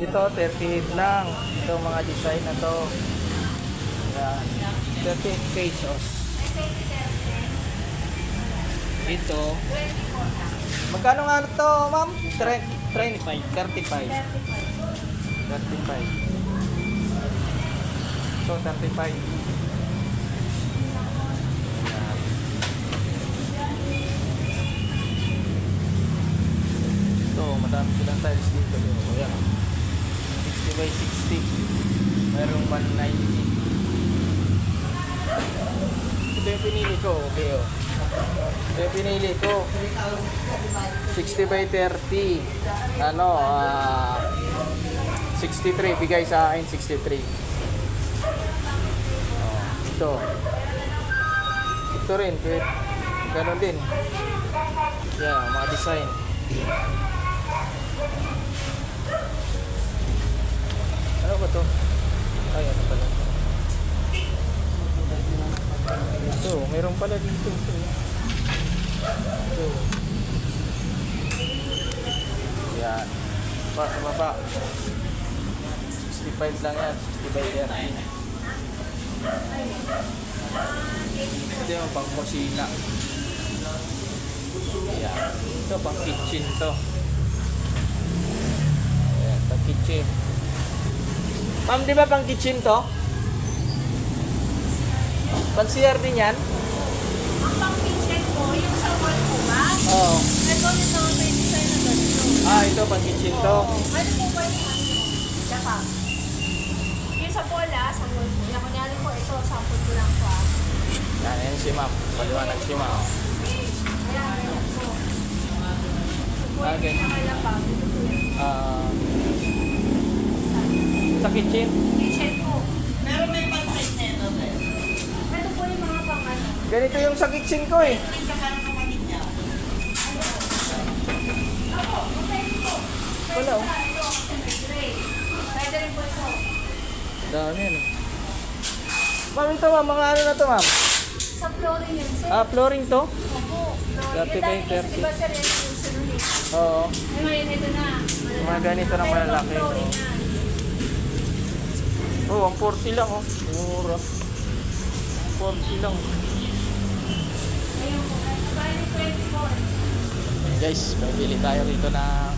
Ito, 38 lang. Ito, mga design na to. Yan. 38 pesos. Ito. Magkano nga to, ma'am? 35. 35. So, 35. Ito, madami silang tiles dito. Ayan. 60 by 60. Mayroong 190. Ito yung pinili ko. Okay, oh. Ito yung pinili ko. 60 by 30. Ano, 63. Bigay sa akin, 63. Ito. Ito rin. Ganon din. Yan, mga design. Ano ba to? Ay, ano pala? Ito, mayroon pala dito. Ito. Yan. Pa, sa baba. 65 lang yan. 60 by 30. Ito yung pang kusina. Yan. Ito pang kitchen to. Ayan, pang kitchen. Ma'am, di ba pang kitchen to? Pang CR din yan? Ang pang kitchen ko, yung sa wall ko ba? Oo. Ito nito, may design na ganito. Ito pang kitchen to. Ano po ba yung ano? Daka. Yung sa bola, sa wall ko. Yung kunyari po, ito, sample ko lang po. Yan si ma'am. Paliwanag si ma'am. Ayan, ayan po. Okay. Ito po yung pa. Ito po yan. Sa kitchen? Kitchen po. Pero may pang-site na ito, sir. Ito po yung mga pang ano. Ganito yung sa kitchen ko eh. Ito yung parang kapatid niya. Ako, pwede po. Wala oh. Ito, gray. Pwede rin po ito. Dami yan eh. Ma'am, ito ma'am. Mga ano na to ma'am? Sa flooring yun, sir. Flooring to? Opo. 30 by 30. Diba sir, yan yung sunod. Oo. Ay, ngayon ito na. Mga ganito na malalaki. Pero flooring yan. Oh, 140 lang oh. Mura. 140 lang. Ayun po. Bali, 24. Guys, pabili tayo rito na